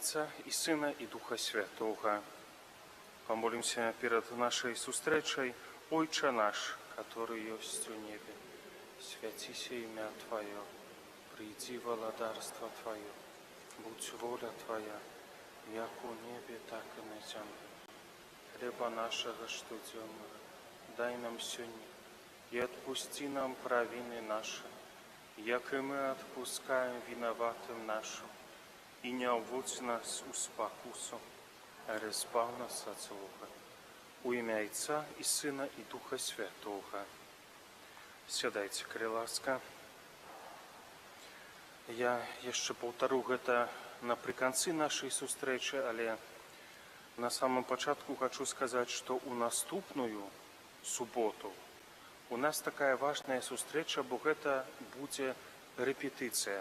Отца и Сына и Духа Святого. Помолимся перед нашей встречей. Отче наш, который есть в небе, святися имя Твое, приди владарство Твое, будь воля Твоя, як у небе, так и на земле. Хлеба нашего штоденного дай нам сегодня, и отпусти нам провины наши, як и мы отпускаем виноватым нашим, и не уводь нас в спокусу, а избав нас от злого. У ім'я Отця і Сина і Духа Святого. Сядайте, калі ласка. Я яшчэ паўтару гэта напрыканцы нашай сустрэчы, але на самом пачатку хочу сказаць, што ў наступную суботу у нас такая важная сустрэча, бо гэта будзе рэпетыцыя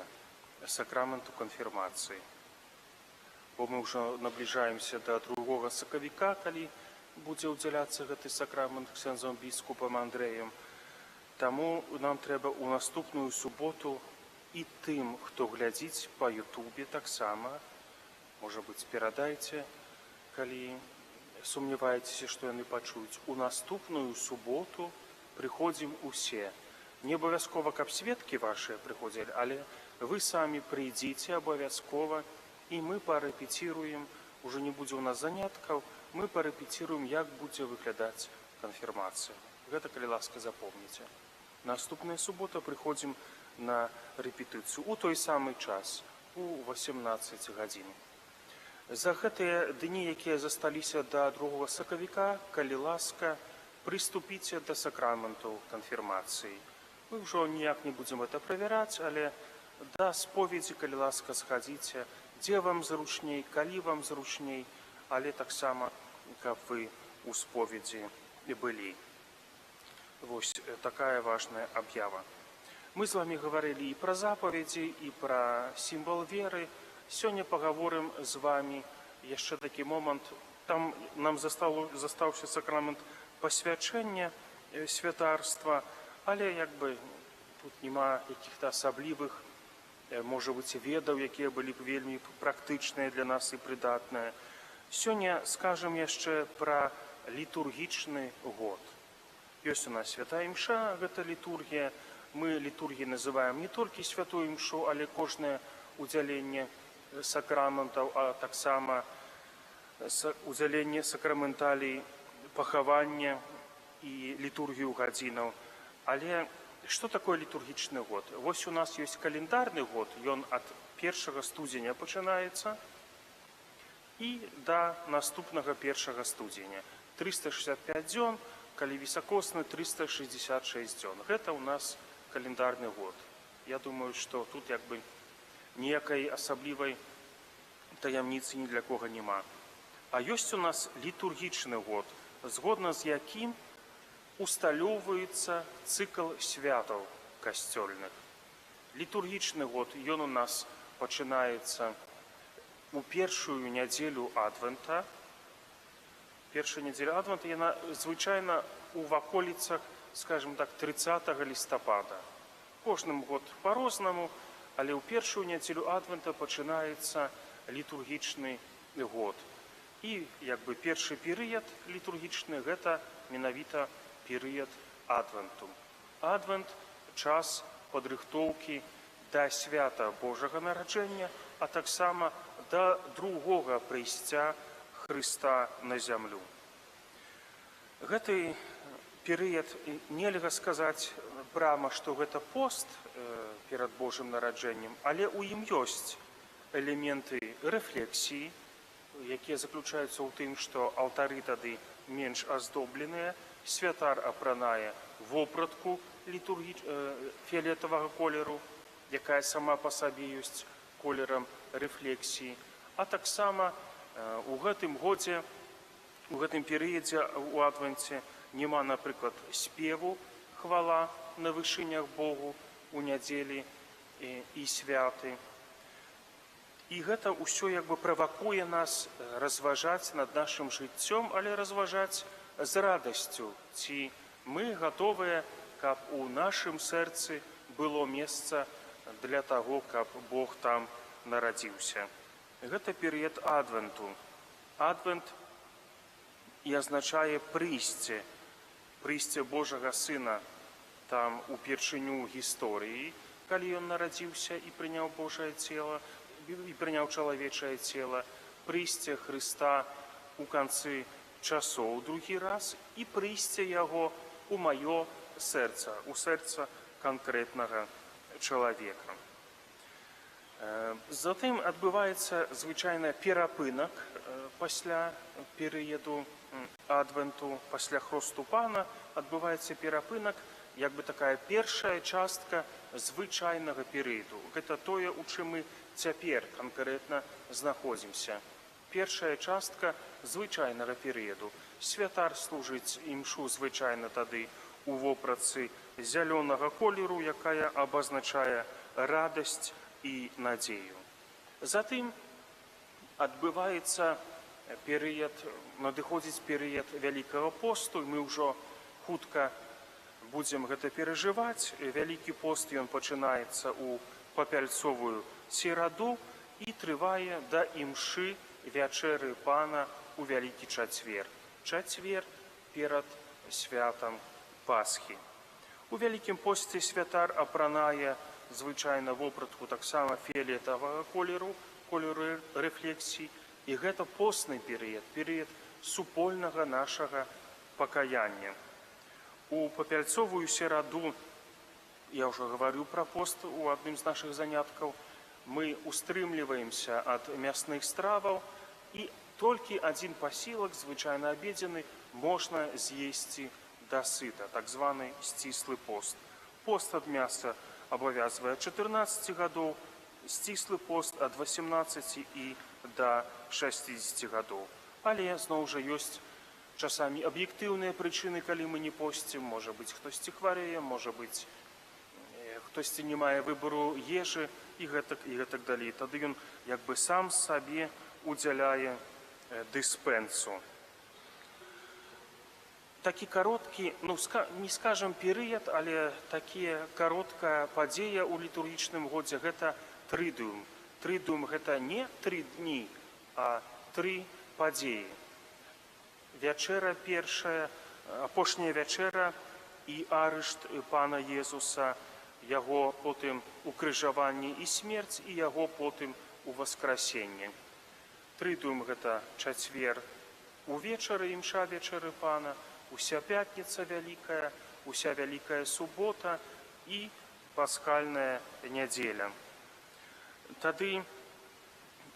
сакраменту канфірмацыі. Бо мы ўжо набліжаемся да 2 сакавіка, калі будзе ўдзяляцца гэты сакрамент ксяндзом біскупам Андрэем. Таму нам трэба ў наступную суботу і тым, хто глядзіць па Ютубе таксама, можа быць, перадайце, калі сумняваецеся, што яны пачуюць. У наступную суботу прыходзім усе. Не абавязкова, каб сведкі вашыя прыходзілі, але вы самі прыйдзіце абавязкова, і мы парэпеціруем, уже не будзе ў нас заняткаў, мы парэпеціруем, як будзе выглядаць канфірмацыя. Гэта, калі ласка, запомніце. Наступная субота прыходзім на рэпетыцыю у той самы час, у 18 гадзін. За гэтыя дні, якія засталіся да 2 сакавіка, калі ласка, прыступіце да сакраментаў канфірмацыі. Мы ўжо ніяк не будзем гэта правяраць, але да споведзі, калі ласка, схадзіце, дзе вам зручней, калі вам зручней, але таксама, каб вы у споведзі былі. Вось такая важная аб'ява. Мы з вами гаварылі і пра запаведзі, і пра сімвал веры. Сёння пагаворым з вами яшчэ такі момант. Там нам застаўся сакрамент пасвячэння святарства, але як бы тут няма якіх-то асаблівых, можа быць, ведаў, якія былі б вельмі практычныя для нас і прыдатныя. Сёння скажам яшчэ пра літургічны год. Ёсць у нас святая імша, гэта літургія. Мы літургіяй называем не толькі святую імшу, але кожнае удзяленне сакраментаў, а таксама удзяленне сакраменталей пахавання і літургію гадзінаў. Але што такое літургічны год? Вось у нас ёсць календарны год, ён ад 1 студзеня пачынаецца і да наступнага 1 студзеня. 365 дзён, калі висакосны 366 дзён. Гэта у нас календарны год. Я думаю, што тут як бы ніякай асаблівай таямніцы ні для кога няма. А ёсць у нас літургічны год, згодна з якім усталёўваецца цыкл святаў касцёльных. Літургічны год, ён у нас пачынаецца у першую нядзелю адвента. Першая нядзеля адвента, яна звычайна у ваколіцах, скажем так, 30 лістапада. Кожным год па-рознаму, але ў першую нядзелю адвента пачынаецца літургічны год. І як бы першы перыяд літургічны, гэта менавіта перыяд адвенту. Адвент – час падрыхтоўкі да свята Божага нараджэння, а таксама да другога прыйсця Хрыста на зямлю. Гэты перыяд нельга сказаць прама, што гэта пост перад Божым нараджэннем, але ў ім ёсць элементы рэфлексіі, якія заключаюцца ў тым, што алтары тады менш аздобленыя, святар апранае вопратку фіолетавага колеру, якая сама па сабе ёсць колерам рэфлексіі, а таксама у гэтым годзе, у гэтым перыядзе у адвенце няма, напрыклад, спеву хвала на вышынях Богу у нядзелі і святы. І гэта ўсё як бы правакуе нас разважаць над нашым жыццём, але разважаць з радасцю, ці мы гатовыя, каб у нашым сэрцы было месца для таго, каб Бог там нарадзіўся. Гэта перыяд адвенту. Адвент і азначае прыйсце Божага Сына там упершыню гісторыі, калі ён нарадзіўся і прыняў Божае цела, і прыняў чалавечае цела, прыйсце Хрыста у канцы часоў другі раз і прыйсце яго у маё сэрца, у сэрца канкрэтнага чалавека. Затым адбываецца звычайна перапынак пасля перыяду адвенту, пасля хросту Пана адбываецца перапынак, як бы такая першая частка звычайнага перыяду. Гэта тое, у чым мы цяпер канкрэтна знаходзімся. Першая частка звычайнага перыяду. Святар служыць імшу звычайна тады у вопратцы зялёнага колеру, якая абазначае радасць і надзею. Затым адбываецца перыяд, надыходзіць перыяд Вялікага посту, і мы ўжо хутка будзем гэта перажываць. Вялікі пост ён пачынаецца ў папяльцовую сераду і трывае да імшы вячэры Пана у Вялікі чацвер. Чацвер перад святам Пасхі. У Вялікім посце святар апранае звычайна вопратку таксама фіялетавага колеру, колеру рэфлексій, і гэта постны перыяд, перыяд супольнага нашага пакаяння. У папяльцовую сераду, я ўжо гаварыў пра пост у адным з нашых заняткаў, мы устрымліваемся ад мясных страваў, і толькі адзін пасілак, звычайна абедзены, можна з'есці дасыта, так званы сціслы пост. Пост ад мяса абавязвае 14 гадоў, сціслы пост ад 18 і да 60 гадоў. Але, зноў жа, ёсць часамі аб'ектыўныя прычыны, калі мы не посцім. Можа быць, хтосьці хварэе, можа быць, хтосьці не мае выбару ежы і гэтак далей. Тады ён як бы сам сабе удзяляе дыспэнсу. Такі кароткі, не скажам перыяд, але такія кароткая падзея ў літургічным годзе – гэта трыдуум. Трыдуум – гэта не 3 дні, а 3 падзеі. Вячэра першая, апошняя вячэра і арышт Пана Езуса, яго потым укрыжаванне і смерць, і яго потым уваскрасенне. Трыдуум – гэта чацвер увечары, імша вечары Пана, уся пятніца вялікая, уся вялікая субота і пасхальная нядзеля. Тады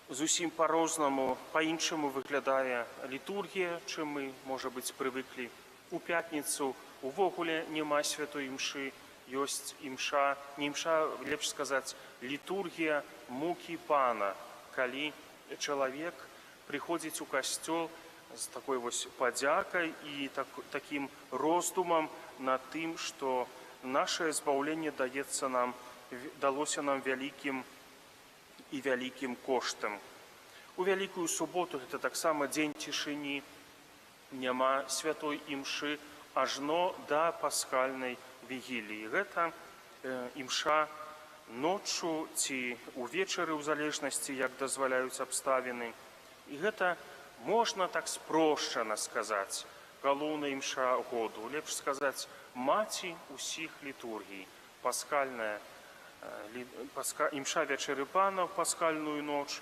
зусім па-рознаму, па-іншаму выглядае літургія, чым мы, можа быць, прывыклі. У пятніцу увогуле няма святой імшы, ёсць імша, не імша, лепш сказаць, літургія мукі Пана, калі чалавек прыходзіць у касцёл з такой вось падзякай і такім роздумам над тым, што нашае збаўленне далося нам вялікім і вялікім коштам. У Вялікую суботу гэта таксама дзень цішыні, няма святой імшы ажно да пасхальнай вігіліі. Гэта імша ноччу ці увечары, у залежнасці, як дазваляюць абставіны. І гэта можна так спрошчана сказаць, галоўная імша году, лепш сказаць, маці ўсіх літургій. Пасхальная імша вячэры Пана ў пасхальную ноч,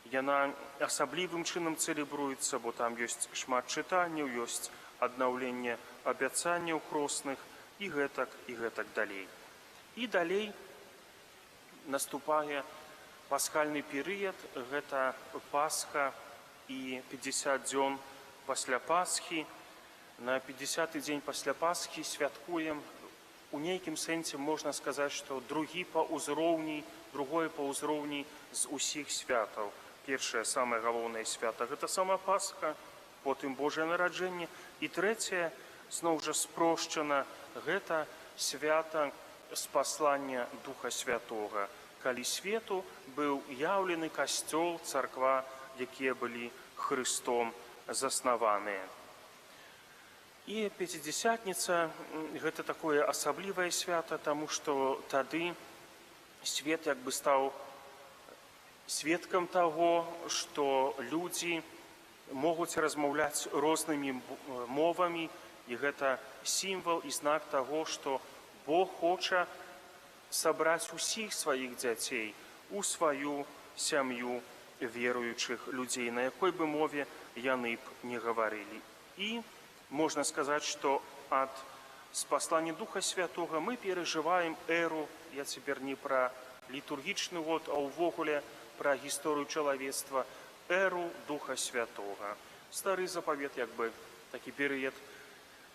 яна асаблівым чынам цэлебруецца, бо там ёсць шмат чытанняў, ёсць аднаўленне абяцанняў хросных і гэтак далей. І далей наступае пасхальны перыяд, гэта Пасха і 50 дзён пасля Пасхі. На 50-й дзень пасля Пасхі святкуем, у нейкім сэнсе можна сказаць, што другое па ўзроўні з усіх святаў. Першае, самае галоўнае свята – гэта сама Пасха, потым Божае нараджэнне. І трэцяе, зноў жа спрошчана, гэта свята спаслання Духа Святога, калі свету быў яўлены касцёл, царква, якія былі Хрыстом заснаваныя. І Пяцідзясятніца – гэта такое асаблівае свята, таму што тады свет як бы стаў сведкам таго, што людзі могуць размаўляць рознымі мовамі, і гэта сімвал і знак таго, што Бог хоча сабраць усіх сваіх дзяцей у сваю сям'ю веруючых людзей, на якой бы мове яны б не гаварылі. І можна сказаць, што з паслання Духа Святога мы перажываем эру, я цяпер не пра літургічны год, а ўвогуле пра гісторыю чалавецтва, эру Духа Святога. Стары запавет, як бы такі перыяд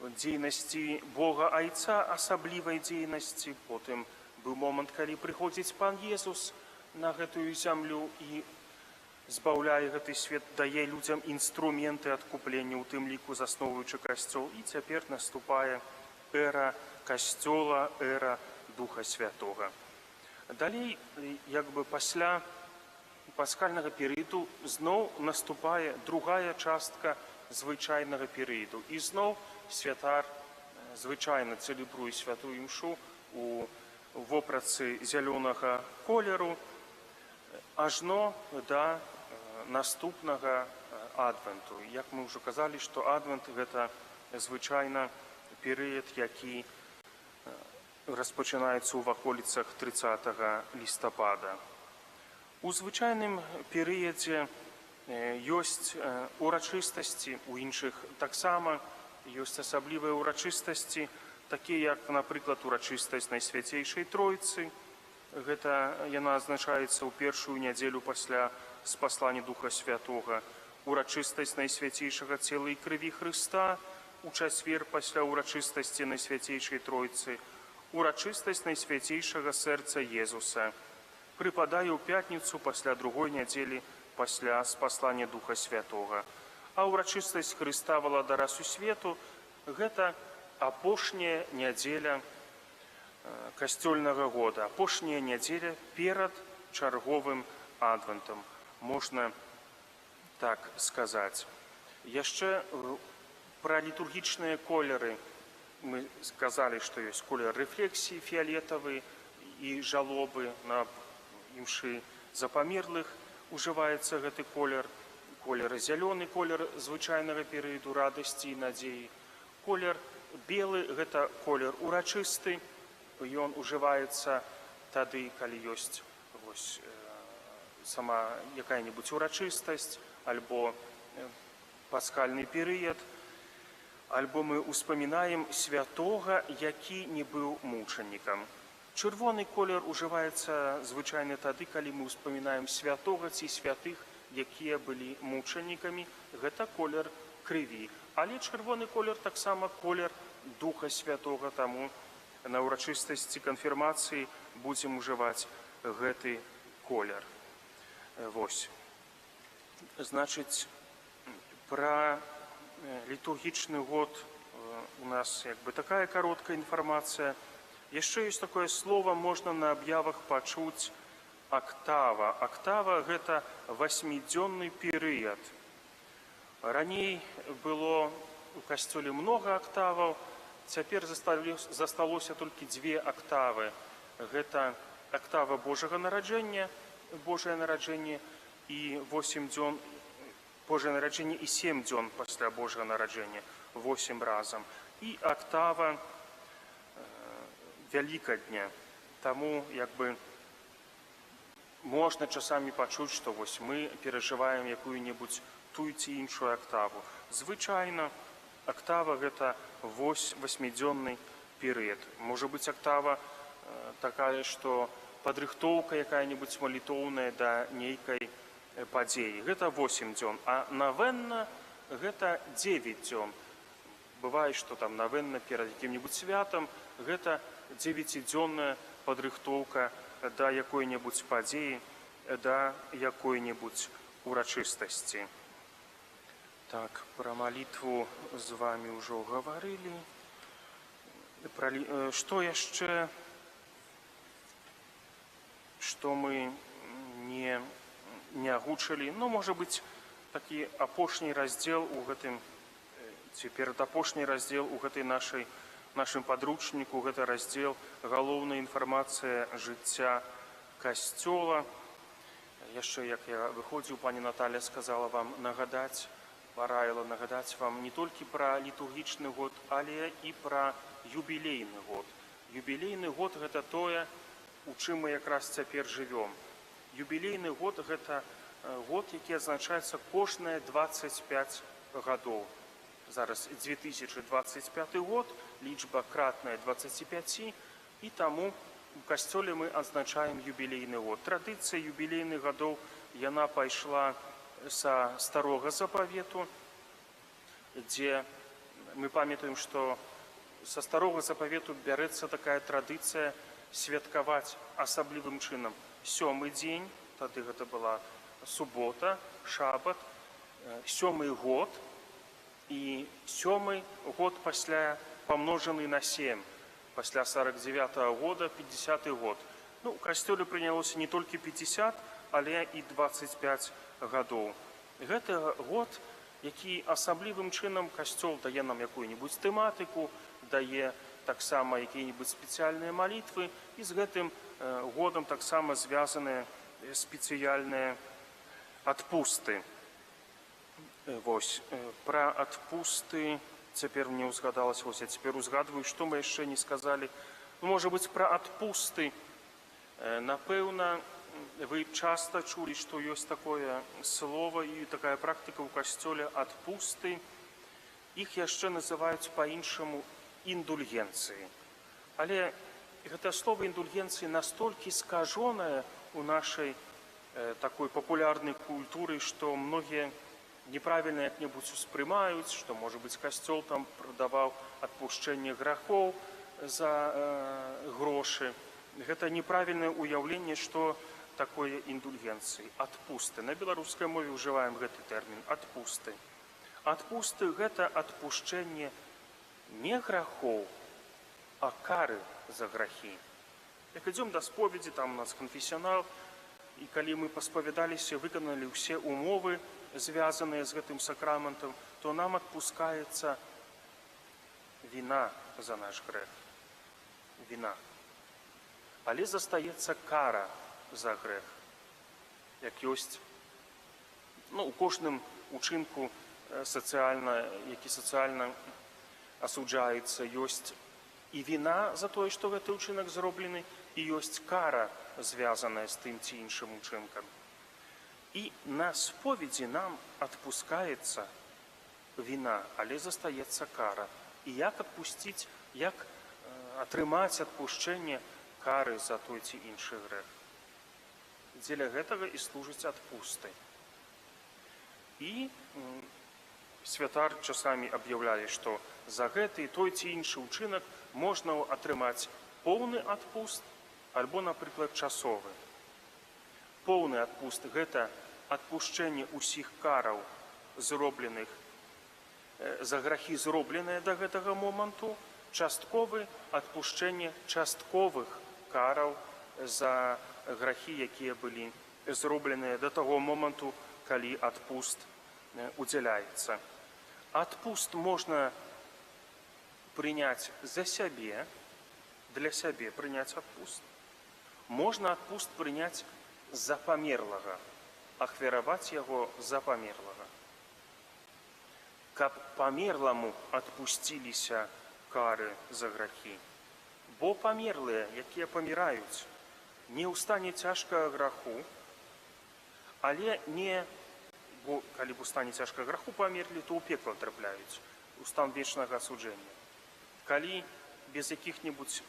дзейнасці Бога Айца, асаблівай дзейнасці. Потым быў момант, калі прыходзіць Пан Езус на гэтую зямлю і збаўляе гэты свет, дае людзям інструменты адкуплення, у тым ліку засноўваючы касцёл. І цяпер наступае эра касцёла, эра Духа Святога. Далей, як бы пасля паскальнага перыяду зноў наступае другая частка звычайнага перыяду. І зноў святар звычайна цэлебруе святую імшу у вопратцы зялёнага колеру, ажно да наступнага адвенту. Як мы ўжо казалі, што адвент гэта звычайна перыяд, які распачынаецца ў ваколіцах 30 лістапада. У звычайным перыядзе ёсць урачыстасці, у іншых таксама ёсць асаблівыя урачыстасці, такія як, напрыклад, урачыстасць Найсвяцейшай Тройцы. Гэта яна азначаецца ў першую нядзелю пасля спаслання Духа Святога. Урачыстасць Найсвяцейшага цела і крыві Хрыста у чацвер пасля урачыстасці Найсвяцейшай Тройцы. Урачыстасць Найсвяцейшага сэрца Езуса прыпадае ў пятніцу пасля другой нядзелі пасля спаслання Духа Святога. А ўрачыстасць Хрыста Валадара Сусвету гэта апошняя нядзеля касцёльнага года, апошняя нядзеля перад чарговым адвентам, можна так сказаць. Яшчэ пра літургічныя колеры мы сказалі, што ёсць колер рэфлексіі фіялетавы і жалобы на імшы за памерлых ужываецца гэты колер. Колер зялёны, колер звычайнага перыяду радасці і надзеі. Колер белы – гэта колер урачысты. Ён ужываецца тады, калі ёсць сама якая-небудзь урачыстасць, альбо паскальны перыяд, альбо мы ўспамінаем святога, які не быў мучанікам. Чырвоны колер ужываецца звычайна тады, калі мы ўспамінаем святога ці святых, якія былі мучанікамі. Гэта колер крыві. Але чырвоны колер таксама колер Духа Святога, таму на ўрачыстасці канфірмацыі будзем ужываць гэты колер. Вось. Значыць, пра літургічны год у нас як бы такая кароткая інфармацыя. Яшчэ ёсць такое слово, можна на аб'явах пачуць актава. Актава – гэта 8-дзённы перыяд. Раней было у касцёле многа актаваў, цяпер засталося толькі 2 актавы. Гэта актава Божага нараджэння, Божае нараджэнне і 8 дзён, Божае нараджэнне і 7 дзён пасля Божага нараджэння, 8 разам. І актава Вялікадня. Таму, як бы, можна часамі пачуць, што вось мы перажываем якую-небудзь тую ці іншую актаву. Звычайна актава гэта 8-дзённы перыяд. Можа быць актава такая, што падрыхтоўка якая-небудзь малітоўная да нейкай падзеі. Гэта 8 дзён, а навенна гэта 9 дзён. Бывае, што там навенна перад якім-небудзь святам, гэта 9-дзённая падрыхтоўка да якой-небудзь падзеі, да якой-небудзь урачыстасці. Так, пра малітву з вамі ўжо гаварылі. Што яшчэ, што мы не агучылі? Ну, можа быць, такі апошні раздзел у гэтым, ці перадапошні раздзел у гэтай нашым падручніку, гэта раздзел «Галоўная інфармацыя жыцця касцёла». Яшчэ, як я выходзіў, пані Наталья сказала вам параіла нагадаць вам не толькі пра літургічны год, але і пра юбілейны год. Юбілейны год – гэта тое, у чым мы якраз цяпер жывём. Юбілейны год – гэта год, які адзначаецца кожныя 25 гадоў. Зараз 2025 год, лічба кратная 25, і таму у касцёле мы адзначаем юбілейны год. Традыцыя юбілейных гадоў, яна пайшла са старога запавету, дзе мы памятаем, што са старога запавету бярэцца такая традыцыя святкаваць асаблівым чынам 7-й дзень, тады гэта была субота, шабат, 7-й год, і 7-й год пасля памножаны на 7, пасля 49-го года 50-й год. У касцёле прынялося не толькі 50, але і 25 гадоў. Гэта год, які асаблівым чынам касцёл дае нам якую-небудзь тэматыку, дае таксама якія-небудзь спецыяльныя малітвы, і з гэтым годам таксама звязаныя спецыяльныя адпусты. Вось, пра адпусты цяпер мне ўзгадалася, я цяпер узгадваю, што мы яшчэ не сказалі. Можа быць, пра адпусты. Напэўна, вы часта чулі, што ёсць такое слово і такая практыка ў касцёле адпусты. Іх яшчэ называюць па-іншаму індульгенцыі. Але гэта слово індульгенцыі настолькі скажонае у нашай такой папулярнай культуры, што многія неправільна як-небудзь успрымаюць, што, можа быць, касцёл там прадаваў адпушчэнне грахоў за грошы. Гэта неправільнае ўяўленне, што такое індульгенцыі. Адпусты. На беларускай мове ўжываем гэты тэрмін адпусты. Адпусты – гэта адпушчэнне не грахоў, а кары за грахі. Як ідзём да споведзі, там у нас канфесіянал, і калі мы паспавядаліся, выканалі ўсе умовы, звязаныя з гэтым сакраментам, то нам адпускаецца віна за наш грэх. Віна. Але застаецца кара за грэх. Як ёсць, у кожным учынку які сацыяльна асуджаецца, ёсць і віна за тое, што гэты ўчынак зроблены, і ёсць кара, звязаная з тым ці іншым учынкам. І на споведзі нам адпускаецца віна, але застаецца кара. І як адпусціць, як атрымаць адпушчэнне кары за той ці іншы грэх. Дзеля гэтага і служаць адпусты. І святар часамі аб'яўляе, што за гэты той ці іншы ўчынак можна атрымаць поўны адпуст альбо, напрыклад, часовы. Поўны адпуст – гэта адпушчэнне ўсіх караў, зробленых за грахі, зробленыя да гэтага моманту, частковы – адпушчэнне частковых караў за грахі, якія былі зробленыя да таго моманту, калі адпуст удзяляецца. Адпуст можна прыняць за сябе, для сябе прыняць адпуст. Можна адпуст прыняць за памерлага, ахвяраваць яго за памерлага. Каб памерламу адпусціліся кары за грахі. Бо памерлыя, якія паміраюць, не ў стане цяжкага граху, але не, бо калі б у стане цяжкага граху памерлі, то ў пекла трапляюць, у стан вечнага асуджэння. Калі без якіх-небудзь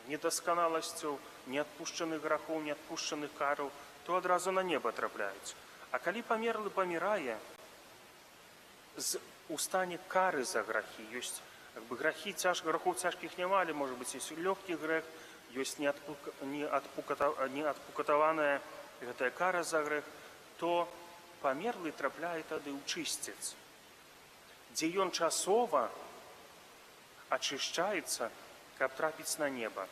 недасканаласцяў, неадпушчаных грахоў, неадпушчаных караў, то адразу на неба трапляюць. А калі памерлы памірае, у стане кары за грахі, ёсць грахі, грахоў цяжкіх няма, але, можа быць, ёсць лёгкі грэх, ёсць неадпукатаваная гэтая кара за грэх, то памерлы трапляе тады ў чысцец, дзе ён часова ачышчаецца, каб трапіць на неба.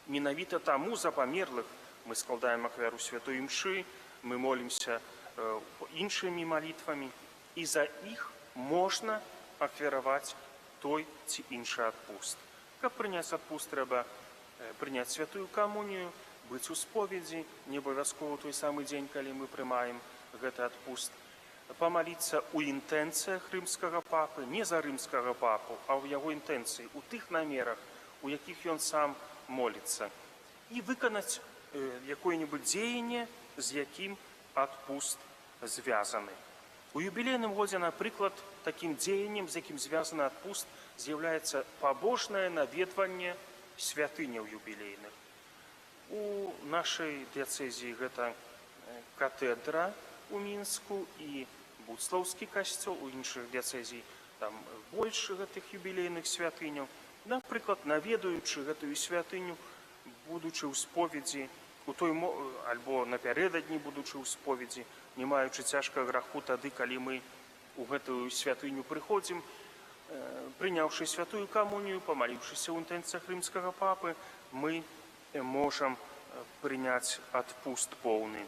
Менавіта таму за памерлых мы складаем ахвяру святой імшы, мы молімся іншымі малітвамі, і за іх можна ахвяраваць той ці іншы адпуст. Каб прыняць адпуст, трэба прыняць святую камунію, быць у споведзі, не абавязкова той самы дзень, калі мы прымаем гэты адпуст, памаліцца ў інтэнцыях рымскага папы, не за рымскага папу, а ў яго інтэнцыі, у тых намерах, у якіх ён сам моліцца, і выканаць якое-нибудь дзеянне, з якім адпуст звязаны. У юбілейным годзе, напрыклад, такім дзеяннем, з якім звязаны адпуст, з'яўляецца пабожнае наведванне святыняў юбілейных. У нашай дыяцэзіі гэта катэдра у Мінску і Буцлаўскі касцёл, у іншых дыяцэзій там больш гэтых юбілейных святыняў. Напрыклад, наведаючы гэтую святыню, будучы ў споведзі, альбо напярэдадні будучы ў споведзі, не маючы цяжкага граху тады, калі мы у гэтую святыню прыходзім, прыняўшы святую камунію, памаліўшыся ў інтэнцыях рымскага папы, мы можам прыняць адпуст поўны.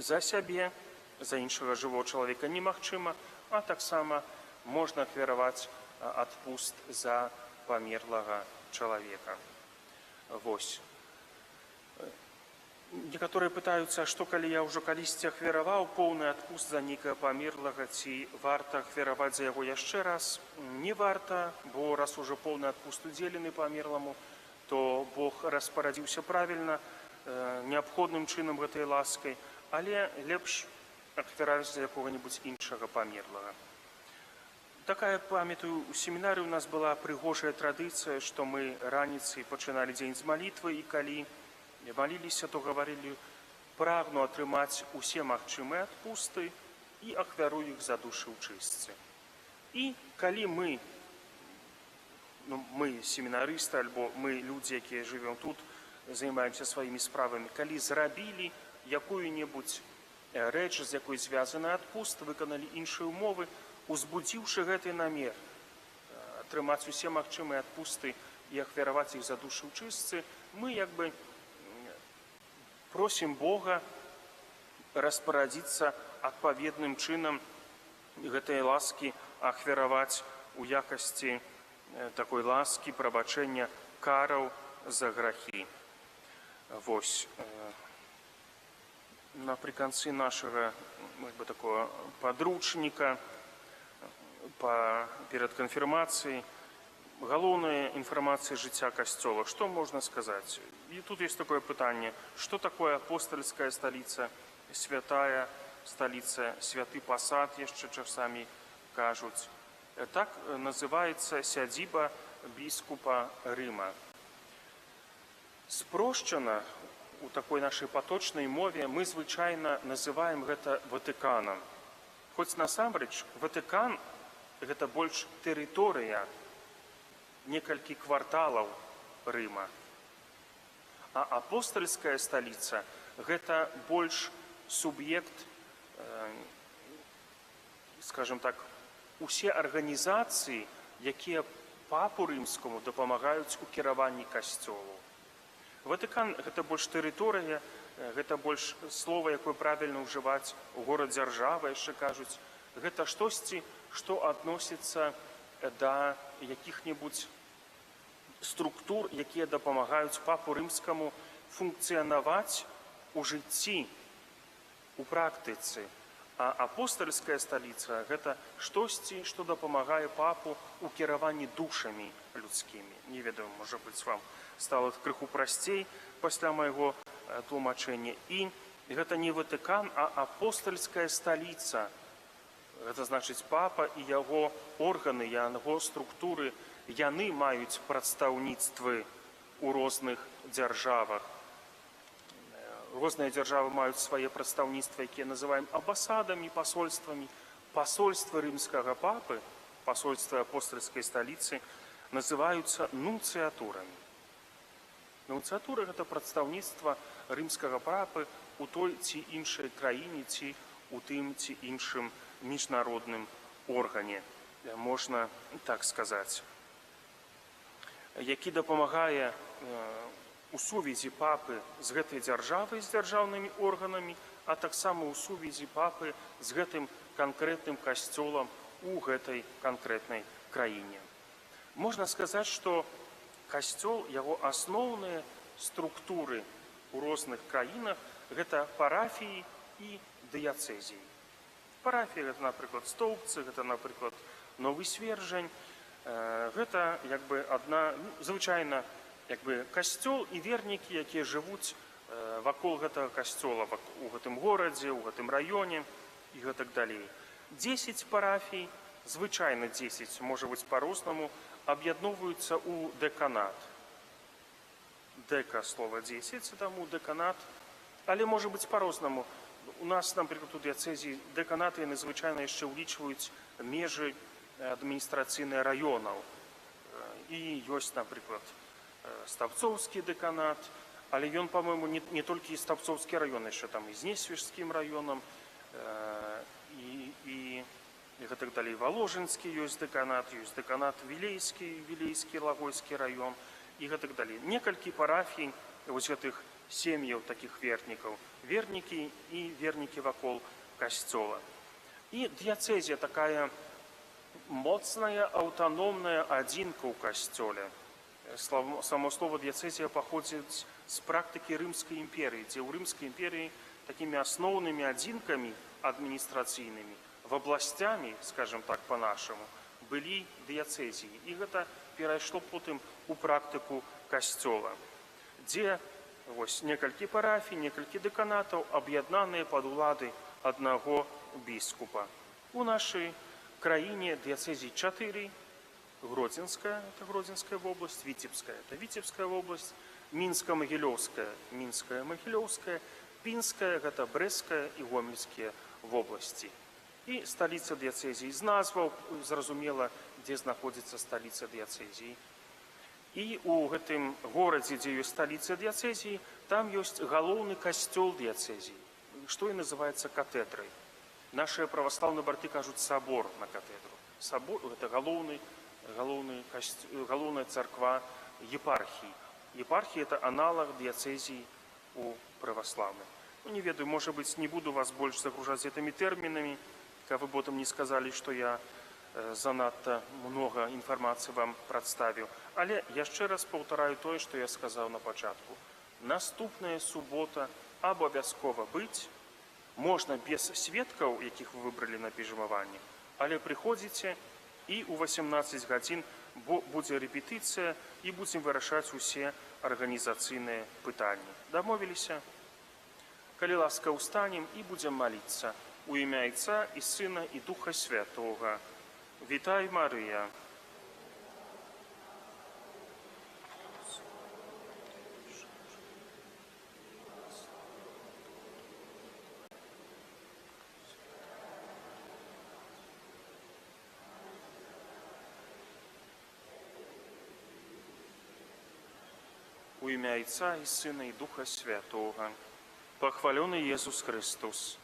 За сябе, за іншага жывого чалавека немагчыма, а таксама можна ахвяраваць адпуст за памерлага чалавека. Вось. Некаторыя пытаюцца, што калі я ўжо калісьці ахвяраваў поўны адпуст за нейкага памерлага, ці варта ахвяраваць за яго яшчэ раз? Не варта, бо раз ужо поўны адпуст удзелены памерламу, то Бог распарадзіўся правільна, неабходным чынам гэтай ласкай, але лепш ахвяраваць за якога-небудзь іншага памерлага. Такая, памятаю, у семінары у нас была прыгожая традыцыя, што мы раніцай пачыналі дзень з малітвы, і калі маліліся, то гаварылі: прагну атрымаць усе магчымыя адпусты і ахвярую іх за душы ў чыстцы. І калі мы семінарысты, альбо мы людзі, якія жывём тут, займаемся сваімі справамі, калі зрабілі якую-небудзь рэч, з якой звязаны адпуст, выканалі іншыя умовы, узбудзіўшы гэты намер атрымаць усе магчымыя адпусты і ахвяраваць іх за душы ў чыстцы, мы просім Бога распарадзіцца адпаведным чынам гэтай ласкі ахвяраваць у якасці такой ласкі прабачэння караў за грахі. Вось. Напрыканцы нашага такого падручніка перад канфірмацыяй галоўная інфармацыя жыцця касцёла. Што можна сказаць? І тут ёсць такое пытанне: што такое апостальская сталіца, святая сталіца, святы пасад, яшчэ часамі кажуць. Так называецца сядзіба біскупа Рыма. Спрошчана у такой нашай паточнай мове мы звычайна называем гэта Ватыканам. Хоць насамрэч Ватыкан гэта больш тэрыторыя, некалькі кварталаў Рыма. А апостальская сталіца гэта больш суб'ект, скажем так, усе арганізацыі, якія папу рымскому дапамагаюць у кіраванні касцёлу. Ватыкан гэта больш тэрыторыя, гэта больш слова, якое правільна ўжываць у горад-дзяржава, яшчэ кажуць. Гэта штосьці, што адносіцца да якіх-небудзь структур, якія дапамагаюць папу рымскаму функцыянаваць у жыцці, у практыцы. А апостальская сталіца гэта штосьці, што дапамагае папу у кіраванні душамі людскімі. Не ведаю, можа быць, вам стала крыху прасцей пасля майго тлумачэння. І гэта не Ватыкан, а апостальская сталіца. Гэта значыць, папа і яго органы, яго структуры, яны маюць прадстаўніцтвы ў розных дзяржавах. Розныя дзяржавы маюць свае прадстаўніцтвы, якія называем амбасадамі, пасольствамі. Пасольствы рымскага папы, пасольствы апостальскай сталіцы называюцца нунцыятурамі. Нунцыятура гэта прадстаўніцтва рымскага папы у той ці іншай краіне, ці у тым ці іншым міжнародным органе, можна так сказаць, які дапамагае у сувязі папы з гэтай дзяржавай, з дзяржаўнымі органамі, а таксама ў сувязі папы з гэтым канкрэтным касцёлам у гэтай канкрэтнай краіне. Можна сказаць, што касцёл, яго асноўныя структуры у розных краінах гэта парафіі і дыяцэзіі. Парафія гэта, напрыклад, Стоўбцы, гэта, напрыклад, Новы Свержань. Гэта адна звычайна касцёл і вернікі, якія жывуць вакол гэтага касцёла у гэтым горадзе, у гэтым раёне і гэтак далей. 10 парафій, звычайна 10, можа быць па-рознаму, аб'ядноўваюцца ў дэканат. Дека слова 10, таму дэканат, але можа быць па-рознаму. У нас, напрыклад, у дыяцэзіі дэканаты яны звычайна яшчэ ўлічваюць межы адміністрацыйныя раёнаў. І ёсць, напрыклад, Стаўцоўскі дэканат, але ён, па-мойму, не толькі Стаўцоўскі раён, яшчэ там і Знесвежскім раёнам, і гэтак далей. Валожынскі ёсць дэканат Вілейскі, Лагойскі раён і гэтак далей. Некалькі парафій вось гэтых сем'яў такіх вернікаў, вернікі і вернікі вакол касцёла. І дыяцэзія такая моцная аўтаномная адзінка ў касцёле. Само слово дыяцэзія паходзіць з практыкі Рымскай імперыі, дзе ў Рымскай імперыі такімі асноўнымі адзінкамі адміністрацыйнымі, вобласцямі, скажем так па-нашаму, былі дыяцэзіі. І гэта перайшло потым у практыку касцёла, дзе некалькі парафій, некалькі дэканатаў аб'яднаныя пад улады аднаго біскупа. У нашай краіне дыяцэзій 4: Гродзенская, это Гродзенская вобласць, Віцебская, это Віцебская вобласць, Мінска-Магілёўская, Мінская, Магілёўская, Пінская, гэта Брэсцкая і Гомельскія вобласці. І сталіца дыяцэзіі з назваў, зразумела, дзе знаходзіцца сталіца дыяцэзіі. І ў гэтым горадзе, дзе ёсць сталіца дыяцэзіі, там ёсць галоўны касцёл дыяцэзіі, што і называецца катэдрай. Нашыя праваслаўныя браты кажуць сабор на катэдру. Сабор – гэта галоўная царква епархіі. Епархія – это аналаг дыяцэзіі у праваслаўных. Не ведаю, можа быць, не буду вас больш загружаць гэтымі тэрмінамі, каб вы потым не сказалі, што я занадта многа інфармацыі вам прадставіў. Але яшчэ раз паўтараю тое, што я сказаў на пачатку. Наступная субота абавязкова быць. Можна без сведкаў, якіх вы выбралі на піжмаванні, але прыходзіце, і ў 18 гадзін будзе рэпетыцыя, і будзем вырашаць усе арганізацыйныя пытанні. Дамовіліся? Калі ласка, устанем і будзем маліцца. У імя Отца і Сына і Духа Святога. Вітай, Марыя. У імя Отца і Сына і Духа Святога. Похваленный Иисус Христос.